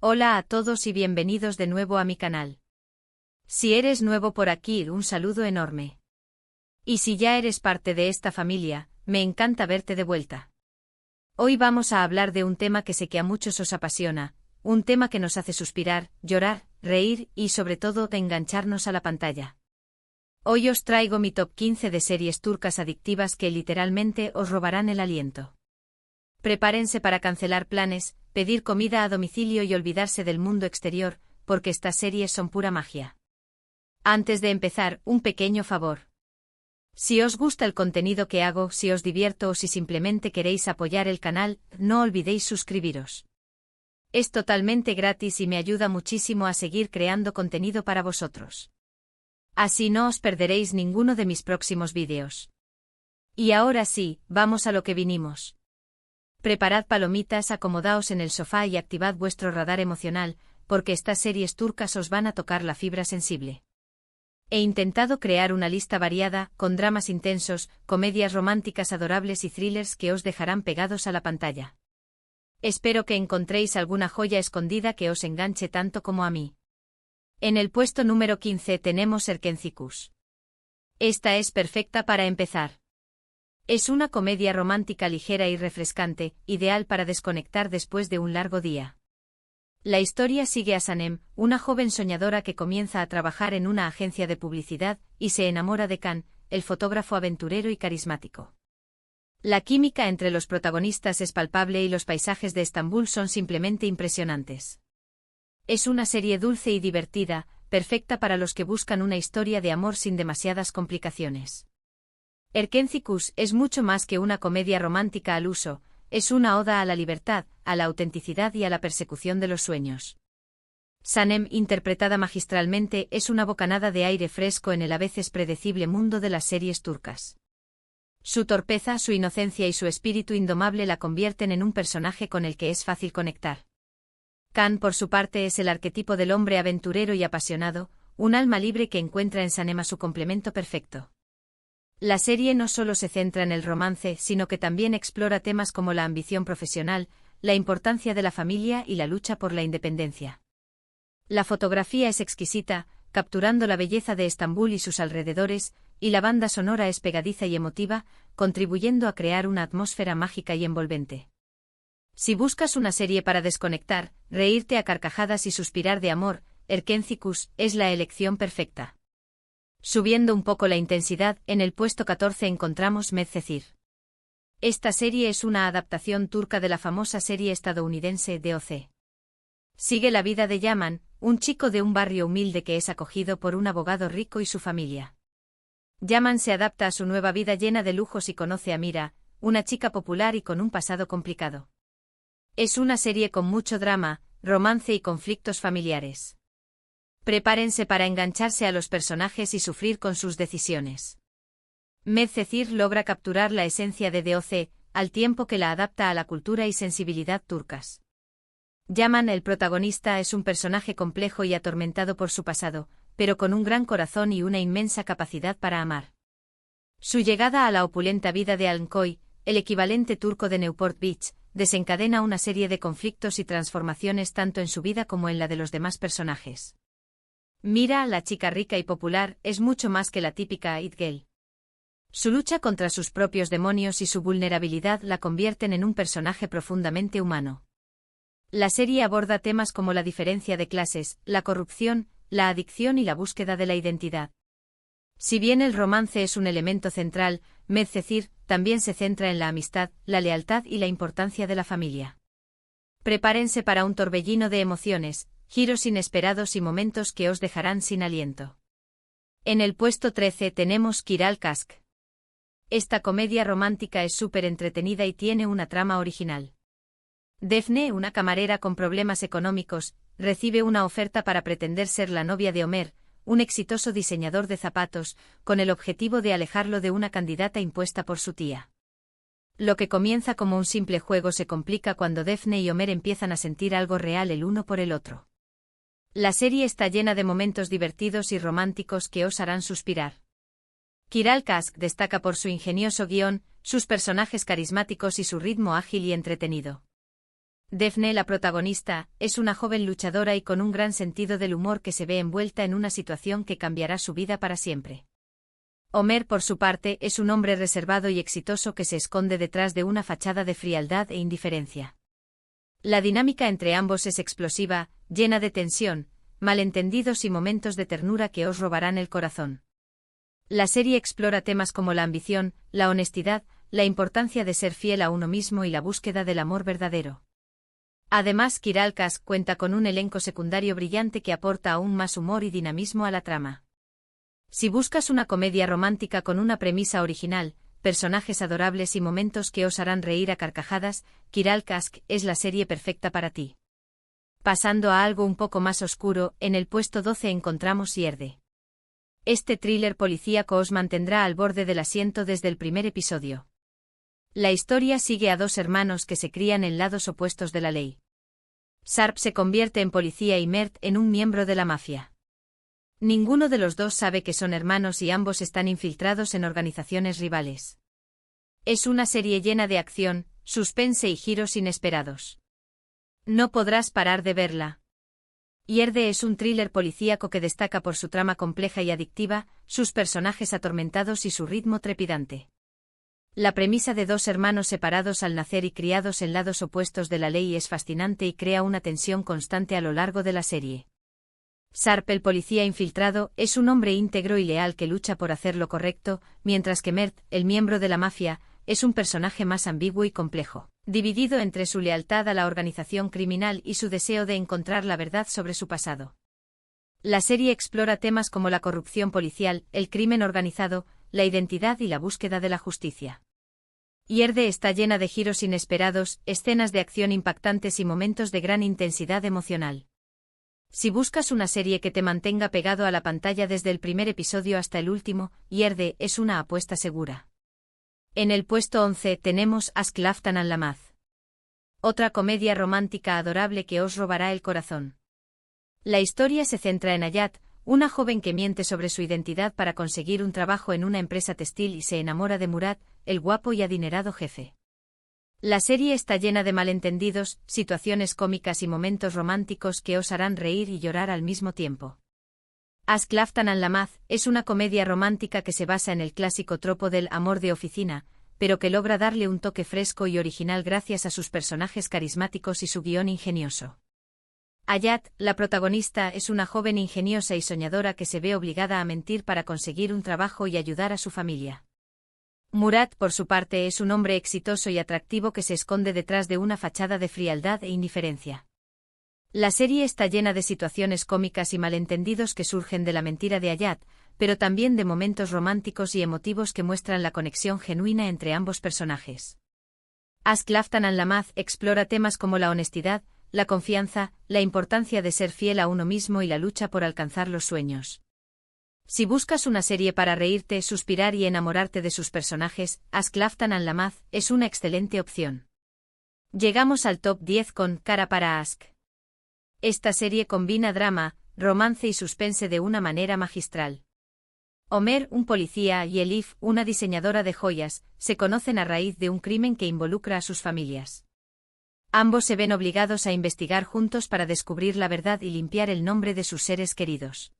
Hola a todos y bienvenidos de nuevo a mi canal. Si eres nuevo por aquí, un saludo enorme. Y si ya eres parte de esta familia, me encanta verte de vuelta. Hoy vamos a hablar de un tema que sé que a muchos os apasiona, un tema que nos hace suspirar, llorar, reír y sobre todo engancharnos a la pantalla. Hoy os traigo mi top 15 de series turcas adictivas que literalmente os robarán el aliento. Prepárense para cancelar planes, pedir comida a domicilio y olvidarse del mundo exterior, porque estas series son pura magia. Antes de empezar, un pequeño favor. Si os gusta el contenido que hago, si os divierto o si simplemente queréis apoyar el canal, no olvidéis suscribiros. Es totalmente gratis y me ayuda muchísimo a seguir creando contenido para vosotros. Así no os perderéis ninguno de mis próximos vídeos. Y ahora sí, vamos a lo que vinimos. Preparad palomitas, acomodaos en el sofá y activad vuestro radar emocional, porque estas series turcas os van a tocar la fibra sensible. He intentado crear una lista variada, con dramas intensos, comedias románticas adorables y thrillers que os dejarán pegados a la pantalla. Espero que encontréis alguna joya escondida que os enganche tanto como a mí. En el puesto número 15 tenemos Erkencikus. Esta es perfecta para empezar. Es una comedia romántica ligera y refrescante, ideal para desconectar después de un largo día. La historia sigue a Sanem, una joven soñadora que comienza a trabajar en una agencia de publicidad, y se enamora de Can, el fotógrafo aventurero y carismático. La química entre los protagonistas es palpable y los paisajes de Estambul son simplemente impresionantes. Es una serie dulce y divertida, perfecta para los que buscan una historia de amor sin demasiadas complicaciones. Erkencikus es mucho más que una comedia romántica al uso, es una oda a la libertad, a la autenticidad y a la persecución de los sueños. Sanem, interpretada magistralmente, es una bocanada de aire fresco en el a veces predecible mundo de las series turcas. Su torpeza, su inocencia y su espíritu indomable la convierten en un personaje con el que es fácil conectar. Can, por su parte, es el arquetipo del hombre aventurero y apasionado, un alma libre que encuentra en Sanem a su complemento perfecto. La serie no solo se centra en el romance, sino que también explora temas como la ambición profesional, la importancia de la familia y la lucha por la independencia. La fotografía es exquisita, capturando la belleza de Estambul y sus alrededores, y la banda sonora es pegadiza y emotiva, contribuyendo a crear una atmósfera mágica y envolvente. Si buscas una serie para desconectar, reírte a carcajadas y suspirar de amor, Erkencikus es la elección perfecta. Subiendo un poco la intensidad, en el puesto 14 encontramos Medcezir. Esta serie es una adaptación turca de la famosa serie estadounidense DOC. Sigue la vida de Yaman, un chico de un barrio humilde que es acogido por un abogado rico y su familia. Yaman se adapta a su nueva vida llena de lujos y conoce a Mira, una chica popular y con un pasado complicado. Es una serie con mucho drama, romance y conflictos familiares. Prepárense para engancharse a los personajes y sufrir con sus decisiones. Medcezir logra capturar la esencia de DOC, al tiempo que la adapta a la cultura y sensibilidad turcas. Yaman, el protagonista, es un personaje complejo y atormentado por su pasado, pero con un gran corazón y una inmensa capacidad para amar. Su llegada a la opulenta vida de Alnkoy, el equivalente turco de Newport Beach, desencadena una serie de conflictos y transformaciones tanto en su vida como en la de los demás personajes. Mira, la chica rica y popular, es mucho más que la típica it girl. Su lucha contra sus propios demonios y su vulnerabilidad la convierten en un personaje profundamente humano. La serie aborda temas como la diferencia de clases, la corrupción, la adicción y la búsqueda de la identidad. Si bien el romance es un elemento central, Medcezir también se centra en la amistad, la lealtad y la importancia de la familia. Prepárense para un torbellino de emociones, giros inesperados y momentos que os dejarán sin aliento. En el puesto 13 tenemos Kiral Kask. Esta comedia romántica es súper entretenida y tiene una trama original. Defne, una camarera con problemas económicos, recibe una oferta para pretender ser la novia de Ömer, un exitoso diseñador de zapatos, con el objetivo de alejarlo de una candidata impuesta por su tía. Lo que comienza como un simple juego se complica cuando Defne y Ömer empiezan a sentir algo real el uno por el otro. La serie está llena de momentos divertidos y románticos que os harán suspirar. Kiral Kask destaca por su ingenioso guión, sus personajes carismáticos y su ritmo ágil y entretenido. Daphne, la protagonista, es una joven luchadora y con un gran sentido del humor que se ve envuelta en una situación que cambiará su vida para siempre. Homer, por su parte, es un hombre reservado y exitoso que se esconde detrás de una fachada de frialdad e indiferencia. La dinámica entre ambos es explosiva, llena de tensión, malentendidos y momentos de ternura que os robarán el corazón. La serie explora temas como la ambición, la honestidad, la importancia de ser fiel a uno mismo y la búsqueda del amor verdadero. Además, Kiral Kask cuenta con un elenco secundario brillante que aporta aún más humor y dinamismo a la trama. Si buscas una comedia romántica con una premisa original, personajes adorables y momentos que os harán reír a carcajadas, Kiral Kask es la serie perfecta para ti. Pasando a algo un poco más oscuro, en el puesto 12 encontramos Yerde. Este thriller policíaco os mantendrá al borde del asiento desde el primer episodio. La historia sigue a dos hermanos que se crían en lados opuestos de la ley. Sharp se convierte en policía y Mert en un miembro de la mafia. Ninguno de los dos sabe que son hermanos y ambos están infiltrados en organizaciones rivales. Es una serie llena de acción, suspense y giros inesperados. No podrás parar de verla. Yerde es un thriller policíaco que destaca por su trama compleja y adictiva, sus personajes atormentados y su ritmo trepidante. La premisa de dos hermanos separados al nacer y criados en lados opuestos de la ley es fascinante y crea una tensión constante a lo largo de la serie. Sharp, el policía infiltrado, es un hombre íntegro y leal que lucha por hacer lo correcto, mientras que Mert, el miembro de la mafia, es un personaje más ambiguo y complejo, dividido entre su lealtad a la organización criminal y su deseo de encontrar la verdad sobre su pasado. La serie explora temas como la corrupción policial, el crimen organizado, la identidad y la búsqueda de la justicia. Yerde está llena de giros inesperados, escenas de acción impactantes y momentos de gran intensidad emocional. Si buscas una serie que te mantenga pegado a la pantalla desde el primer episodio hasta el último, Yerde es una apuesta segura. En el puesto 11 tenemos Ask Laftan and Lamaz. Otra comedia romántica adorable que os robará el corazón. La historia se centra en Ayat, una joven que miente sobre su identidad para conseguir un trabajo en una empresa textil y se enamora de Murad, el guapo y adinerado jefe. La serie está llena de malentendidos, situaciones cómicas y momentos románticos que os harán reír y llorar al mismo tiempo. Ask Laftan and Lamaz es una comedia romántica que se basa en el clásico tropo del amor de oficina, pero que logra darle un toque fresco y original gracias a sus personajes carismáticos y su guión ingenioso. Ayat, la protagonista, es una joven ingeniosa y soñadora que se ve obligada a mentir para conseguir un trabajo y ayudar a su familia. Murad, por su parte, es un hombre exitoso y atractivo que se esconde detrás de una fachada de frialdad e indiferencia. La serie está llena de situaciones cómicas y malentendidos que surgen de la mentira de Ayat, pero también de momentos románticos y emotivos que muestran la conexión genuina entre ambos personajes. Ask Laftan and Lamaz explora temas como la honestidad, la confianza, la importancia de ser fiel a uno mismo y la lucha por alcanzar los sueños. Si buscas una serie para reírte, suspirar y enamorarte de sus personajes, Ask Laftan and Lamaz es una excelente opción. Llegamos al top 10 con Cara para Ask. Esta serie combina drama, romance y suspense de una manera magistral. Homer, un policía, y Elif, una diseñadora de joyas, se conocen a raíz de un crimen que involucra a sus familias. Ambos se ven obligados a investigar juntos para descubrir la verdad y limpiar el nombre de sus seres queridos.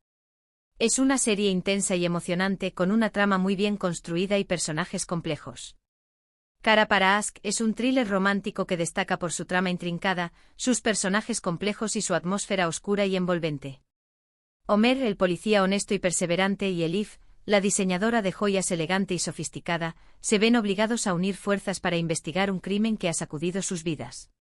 Es una serie intensa y emocionante con una trama muy bien construida y personajes complejos. Cara para Ask es un thriller romántico que destaca por su trama intrincada, sus personajes complejos y su atmósfera oscura y envolvente. Homer, el policía honesto y perseverante, y Elif, la diseñadora de joyas elegante y sofisticada, se ven obligados a unir fuerzas para investigar un crimen que ha sacudido sus vidas.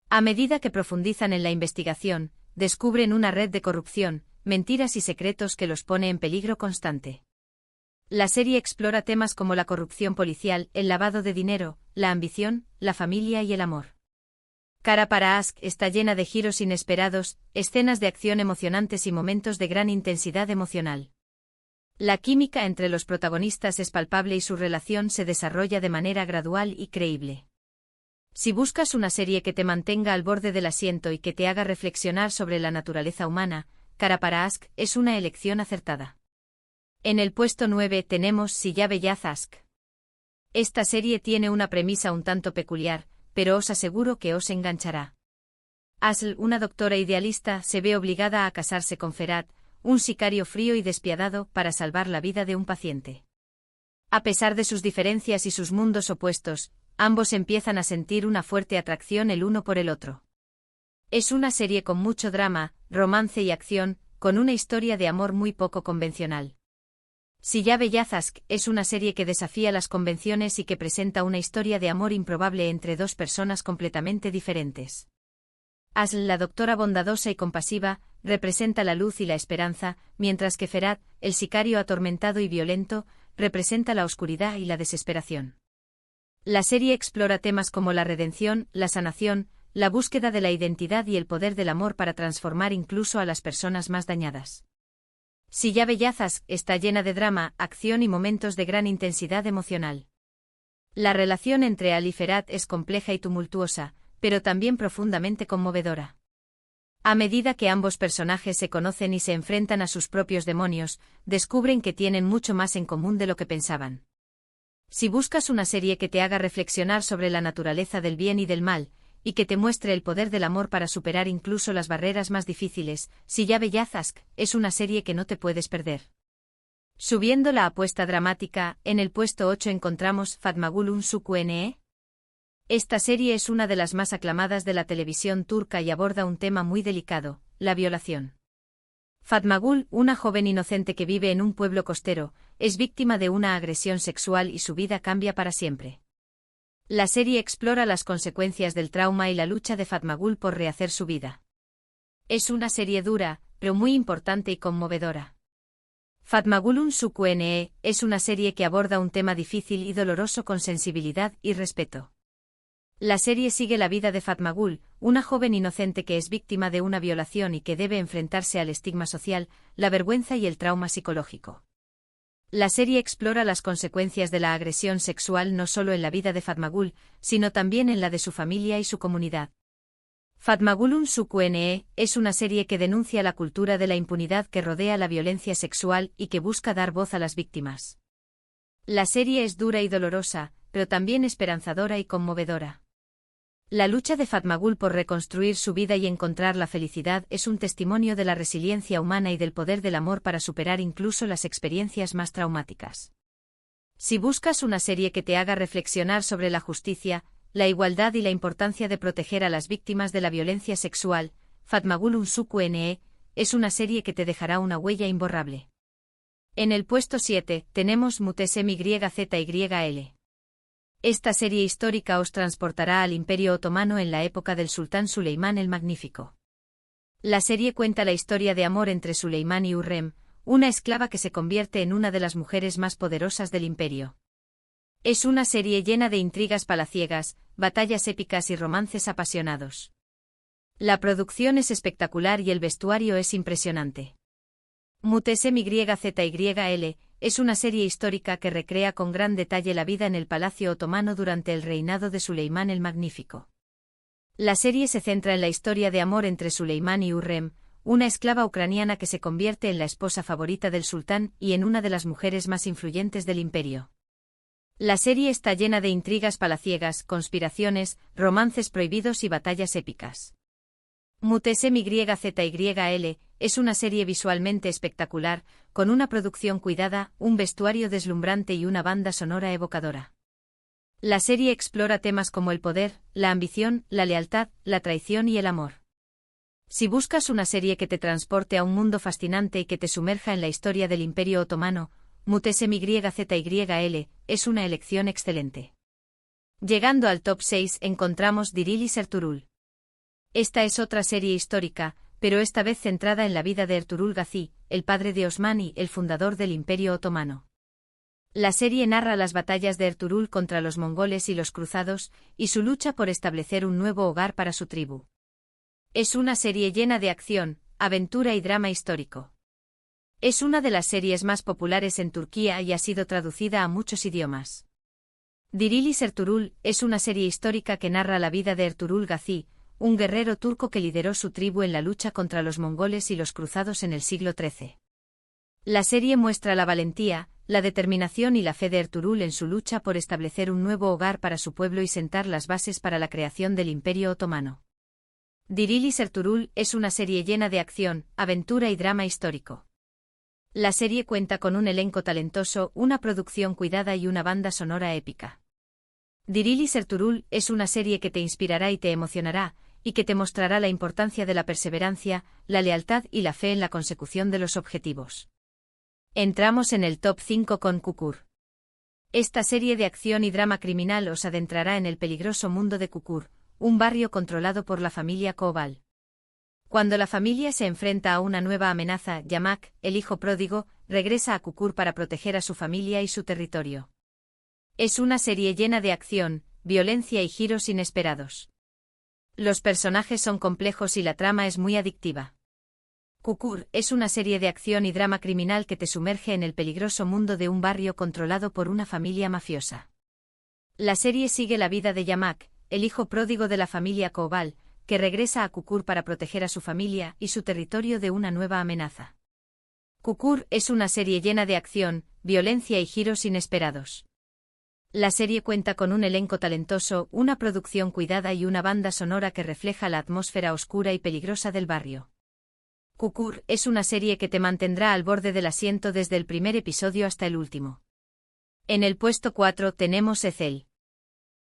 A medida que profundizan en la investigación, descubren una red de corrupción, mentiras y secretos que los pone en peligro constante. La serie explora temas como la corrupción policial, el lavado de dinero, la ambición, la familia y el amor. Cara para Ask está llena de giros inesperados, escenas de acción emocionantes y momentos de gran intensidad emocional. La química entre los protagonistas es palpable y su relación se desarrolla de manera gradual y creíble. Si buscas una serie que te mantenga al borde del asiento y que te haga reflexionar sobre la naturaleza humana, Cara para Ask es una elección acertada. En el puesto 9 tenemos Si ya Bellaz Ask. Esta serie tiene una premisa un tanto peculiar, pero os aseguro que os enganchará. Asl, una doctora idealista, se ve obligada a casarse con Ferhat, un sicario frío y despiadado, para salvar la vida de un paciente. A pesar de sus diferencias y sus mundos opuestos, ambos empiezan a sentir una fuerte atracción el uno por el otro. Es una serie con mucho drama, romance y acción, con una historia de amor muy poco convencional. Siyabe Yazask es una serie que desafía las convenciones y que presenta una historia de amor improbable entre dos personas completamente diferentes. Asl, la doctora bondadosa y compasiva, representa la luz y la esperanza, mientras que Ferhat, el sicario atormentado y violento, representa la oscuridad y la desesperación. La serie explora temas como la redención, la sanación, la búsqueda de la identidad y el poder del amor para transformar incluso a las personas más dañadas. Siyabe Yazask está llena de drama, acción y momentos de gran intensidad emocional. La relación entre Al y Ferhat es compleja y tumultuosa, pero también profundamente conmovedora. A medida que ambos personajes se conocen y se enfrentan a sus propios demonios, descubren que tienen mucho más en común de lo que pensaban. Si buscas una serie que te haga reflexionar sobre la naturaleza del bien y del mal, y que te muestre el poder del amor para superar incluso las barreras más difíciles, Siyabe Yazask es una serie que no te puedes perder. Subiendo la apuesta dramática, en el puesto 8 encontramos Fatmagul Unsuku-Ne. Esta serie es una de las más aclamadas de la televisión turca y aborda un tema muy delicado, la violación. Fatmagul, una joven inocente que vive en un pueblo costero, es víctima de una agresión sexual y su vida cambia para siempre. La serie explora las consecuencias del trauma y la lucha de Fatmagul por rehacer su vida. Es una serie dura, pero muy importante y conmovedora. Fatmagul Unsuku-Ne es una serie que aborda un tema difícil y doloroso con sensibilidad y respeto. La serie sigue la vida de Fatmagul, una joven inocente que es víctima de una violación y que debe enfrentarse al estigma social, la vergüenza y el trauma psicológico. La serie explora las consecuencias de la agresión sexual no solo en la vida de Fatmagul, sino también en la de su familia y su comunidad. Fatmagul Unsuku-Ne es una serie que denuncia la cultura de la impunidad que rodea la violencia sexual y que busca dar voz a las víctimas. La serie es dura y dolorosa, pero también esperanzadora y conmovedora. La lucha de Fatmagul por reconstruir su vida y encontrar la felicidad es un testimonio de la resiliencia humana y del poder del amor para superar incluso las experiencias más traumáticas. Si buscas una serie que te haga reflexionar sobre la justicia, la igualdad y la importancia de proteger a las víctimas de la violencia sexual, Fatmagul Unsuku-Ne es una serie que te dejará una huella imborrable. En el puesto 7 tenemos Muhteşem Yzyl. Esta serie histórica os transportará al Imperio Otomano en la época del sultán Suleimán el Magnífico. La serie cuenta la historia de amor entre Suleimán y Hürrem, una esclava que se convierte en una de las mujeres más poderosas del imperio. Es una serie llena de intrigas palaciegas, batallas épicas y romances apasionados. La producción es espectacular y el vestuario es impresionante. Muhteşem Yzyl es una serie histórica que recrea con gran detalle la vida en el Palacio Otomano durante el reinado de Suleimán el Magnífico. La serie se centra en la historia de amor entre Suleimán y Hürrem, una esclava ucraniana que se convierte en la esposa favorita del sultán y en una de las mujeres más influyentes del imperio. La serie está llena de intrigas palaciegas, conspiraciones, romances prohibidos y batallas épicas. Muhteşem Yzyl es una serie visualmente espectacular, con una producción cuidada, un vestuario deslumbrante y una banda sonora evocadora. La serie explora temas como el poder, la ambición, la lealtad, la traición y el amor. Si buscas una serie que te transporte a un mundo fascinante y que te sumerja en la historia del Imperio Otomano, Muhteşem Yzyl es una elección excelente. Llegando al top 6 encontramos Dirilis Ertuğrul. Esta es otra serie histórica, pero esta vez centrada en la vida de Ertuğrul Gazi, el padre de Osman y el fundador del Imperio Otomano. La serie narra las batallas de Ertuğrul contra los mongoles y los cruzados, y su lucha por establecer un nuevo hogar para su tribu. Es una serie llena de acción, aventura y drama histórico. Es una de las series más populares en Turquía y ha sido traducida a muchos idiomas. Dirilis Ertuğrul es una serie histórica que narra la vida de Ertuğrul Gazi, un guerrero turco que lideró su tribu en la lucha contra los mongoles y los cruzados en el siglo XIII. La serie muestra la valentía, la determinación y la fe de Ertuğrul en su lucha por establecer un nuevo hogar para su pueblo y sentar las bases para la creación del Imperio Otomano. Dirilis Ertuğrul es una serie llena de acción, aventura y drama histórico. La serie cuenta con un elenco talentoso, una producción cuidada y una banda sonora épica. Dirilis Ertuğrul es una serie que te inspirará y te emocionará, y que te mostrará la importancia de la perseverancia, la lealtad y la fe en la consecución de los objetivos. Entramos en el top 5 con Kukur. Esta serie de acción y drama criminal os adentrará en el peligroso mundo de Kukur, un barrio controlado por la familia Koval. Cuando la familia se enfrenta a una nueva amenaza, Yamak, el hijo pródigo, regresa a Kukur para proteger a su familia y su territorio. Es una serie llena de acción, violencia y giros inesperados. Los personajes son complejos y la trama es muy adictiva. Kukur es una serie de acción y drama criminal que te sumerge en el peligroso mundo de un barrio controlado por una familia mafiosa. La serie sigue la vida de Yamak, el hijo pródigo de la familia Koval, que regresa a Kukur para proteger a su familia y su territorio de una nueva amenaza. Kukur es una serie llena de acción, violencia y giros inesperados. La serie cuenta con un elenco talentoso, una producción cuidada y una banda sonora que refleja la atmósfera oscura y peligrosa del barrio. Kukur es una serie que te mantendrá al borde del asiento desde el primer episodio hasta el último. En el puesto 4 tenemos Ezel.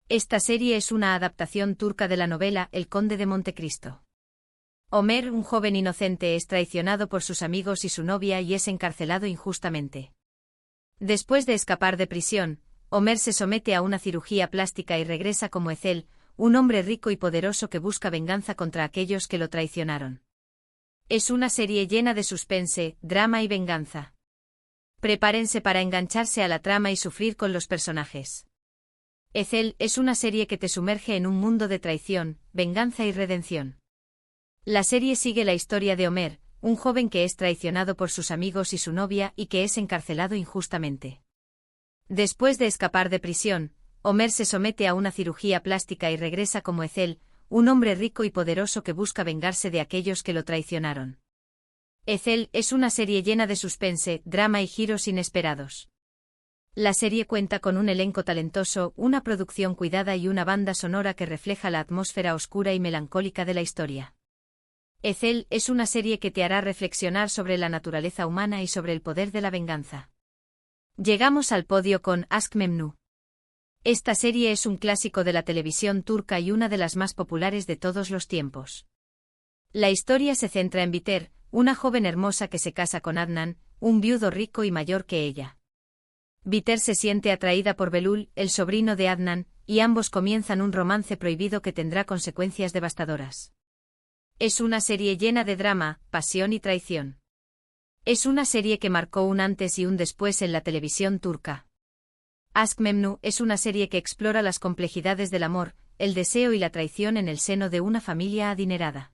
Esta serie es una adaptación turca de la novela El Conde de Montecristo. Ömer, un joven inocente, es traicionado por sus amigos y su novia y es encarcelado injustamente. Después de escapar de prisión, Ömer se somete a una cirugía plástica y regresa como Ezel, un hombre rico y poderoso que busca venganza contra aquellos que lo traicionaron. Es una serie llena de suspense, drama y venganza. Prepárense para engancharse a la trama y sufrir con los personajes. Ezel es una serie que te sumerge en un mundo de traición, venganza y redención. La serie sigue la historia de Ömer, un joven que es traicionado por sus amigos y su novia y que es encarcelado injustamente. Después de escapar de prisión, Ömer se somete a una cirugía plástica y regresa como Ezel, un hombre rico y poderoso que busca vengarse de aquellos que lo traicionaron. Ezel es una serie llena de suspense, drama y giros inesperados. La serie cuenta con un elenco talentoso, una producción cuidada y una banda sonora que refleja la atmósfera oscura y melancólica de la historia. Ezel es una serie que te hará reflexionar sobre la naturaleza humana y sobre el poder de la venganza. Llegamos al podio con Aşk Memnu. Esta serie es un clásico de la televisión turca y una de las más populares de todos los tiempos. La historia se centra en Biter, una joven hermosa que se casa con Adnan, un viudo rico y mayor que ella. Biter se siente atraída por Belul, el sobrino de Adnan, y ambos comienzan un romance prohibido que tendrá consecuencias devastadoras. Es una serie llena de drama, pasión y traición. Es una serie que marcó un antes y un después en la televisión turca. Aşk Memnu es una serie que explora las complejidades del amor, el deseo y la traición en el seno de una familia adinerada.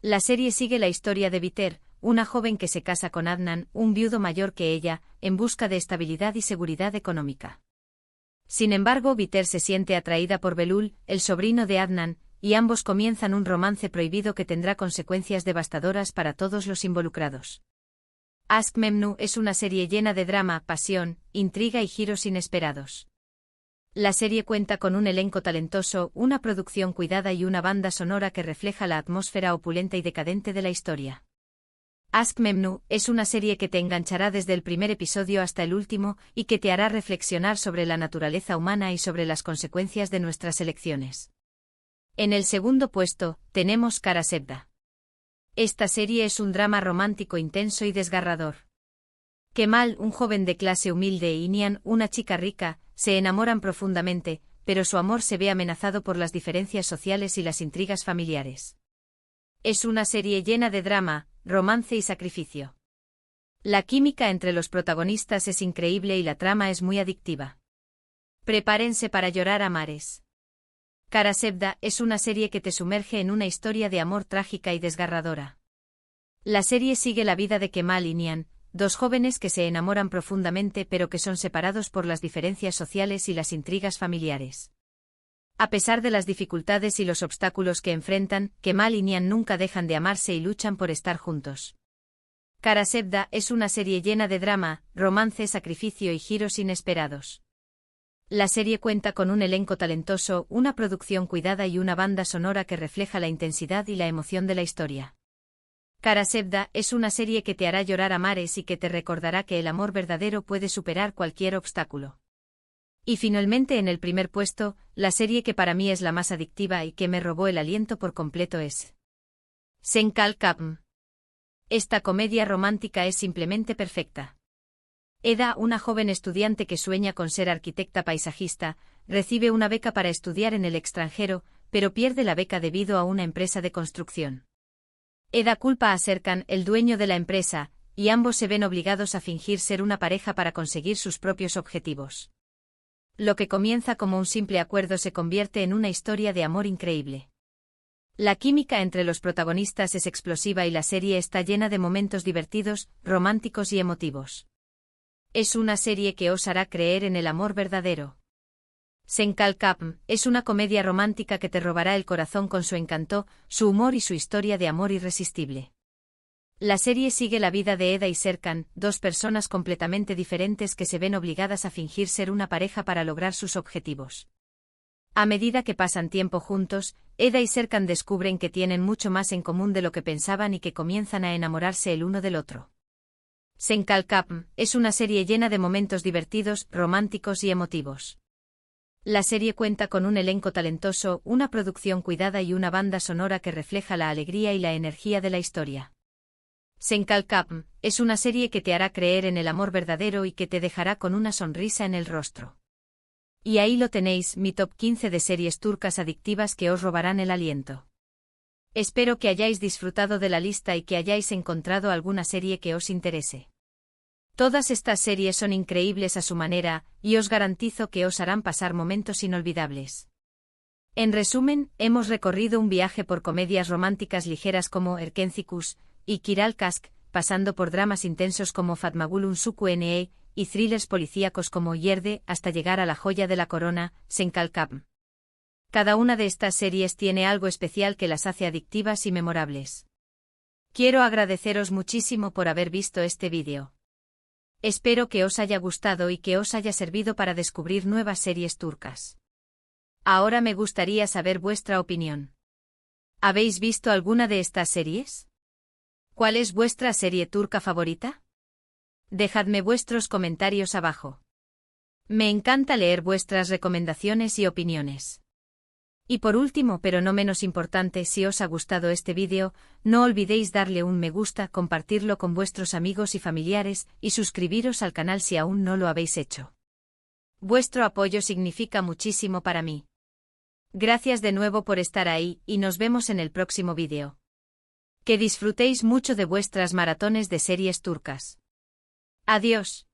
La serie sigue la historia de Biter, una joven que se casa con Adnan, un viudo mayor que ella, en busca de estabilidad y seguridad económica. Sin embargo, Biter se siente atraída por Belul, el sobrino de Adnan, y ambos comienzan un romance prohibido que tendrá consecuencias devastadoras para todos los involucrados. Aşk Memnu es una serie llena de drama, pasión, intriga y giros inesperados. La serie cuenta con un elenco talentoso, una producción cuidada y una banda sonora que refleja la atmósfera opulenta y decadente de la historia. Aşk Memnu es una serie que te enganchará desde el primer episodio hasta el último y que te hará reflexionar sobre la naturaleza humana y sobre las consecuencias de nuestras elecciones. En el segundo puesto, tenemos Kara Sevda. Esta serie es un drama romántico intenso y desgarrador. Kemal, un joven de clase humilde, y Nihan, una chica rica, se enamoran profundamente, pero su amor se ve amenazado por las diferencias sociales y las intrigas familiares. Es una serie llena de drama, romance y sacrificio. La química entre los protagonistas es increíble y la trama es muy adictiva. Prepárense para llorar a mares. Kara Sevda es una serie que te sumerge en una historia de amor trágica y desgarradora. La serie sigue la vida de Kemal y Nihan, dos jóvenes que se enamoran profundamente pero que son separados por las diferencias sociales y las intrigas familiares. A pesar de las dificultades y los obstáculos que enfrentan, Kemal y Nihan nunca dejan de amarse y luchan por estar juntos. Kara Sevda es una serie llena de drama, romance, sacrificio y giros inesperados. La serie cuenta con un elenco talentoso, una producción cuidada y una banda sonora que refleja la intensidad y la emoción de la historia. Kara Sevda es una serie que te hará llorar a mares y que te recordará que el amor verdadero puede superar cualquier obstáculo. Y finalmente en el primer puesto, la serie que para mí es la más adictiva y que me robó el aliento por completo es Senkalkam. Esta comedia romántica es simplemente perfecta. Eda, una joven estudiante que sueña con ser arquitecta paisajista, recibe una beca para estudiar en el extranjero, pero pierde la beca debido a una empresa de construcción. Eda culpa a Serkan, el dueño de la empresa, y ambos se ven obligados a fingir ser una pareja para conseguir sus propios objetivos. Lo que comienza como un simple acuerdo se convierte en una historia de amor increíble. La química entre los protagonistas es explosiva y la serie está llena de momentos divertidos, románticos y emotivos. Es una serie que os hará creer en el amor verdadero. Senkalkam es una comedia romántica que te robará el corazón con su encanto, su humor y su historia de amor irresistible. La serie sigue la vida de Eda y Serkan, dos personas completamente diferentes que se ven obligadas a fingir ser una pareja para lograr sus objetivos. A medida que pasan tiempo juntos, Eda y Serkan descubren que tienen mucho más en común de lo que pensaban y que comienzan a enamorarse el uno del otro. Senkalkam es una serie llena de momentos divertidos, románticos y emotivos. La serie cuenta con un elenco talentoso, una producción cuidada y una banda sonora que refleja la alegría y la energía de la historia. Senkalkam es una serie que te hará creer en el amor verdadero y que te dejará con una sonrisa en el rostro. Y ahí lo tenéis, mi top 15 de series turcas adictivas que os robarán el aliento. Espero que hayáis disfrutado de la lista y que hayáis encontrado alguna serie que os interese. Todas estas series son increíbles a su manera, y os garantizo que os harán pasar momentos inolvidables. En resumen, hemos recorrido un viaje por comedias románticas ligeras como Erkencikus y Kiral Kask, pasando por dramas intensos como Fatmagul Unsuku Ne, y thrillers policíacos como Yerde, hasta llegar a la joya de la corona, Senkalkam. Cada una de estas series tiene algo especial que las hace adictivas y memorables. Quiero agradeceros muchísimo por haber visto este vídeo. Espero que os haya gustado y que os haya servido para descubrir nuevas series turcas. Ahora me gustaría saber vuestra opinión. ¿Habéis visto alguna de estas series? ¿Cuál es vuestra serie turca favorita? Dejadme vuestros comentarios abajo. Me encanta leer vuestras recomendaciones y opiniones. Y por último, pero no menos importante, si os ha gustado este vídeo, no olvidéis darle un me gusta, compartirlo con vuestros amigos y familiares, y suscribiros al canal si aún no lo habéis hecho. Vuestro apoyo significa muchísimo para mí. Gracias de nuevo por estar ahí, y nos vemos en el próximo vídeo. Que disfrutéis mucho de vuestras maratones de series turcas. Adiós.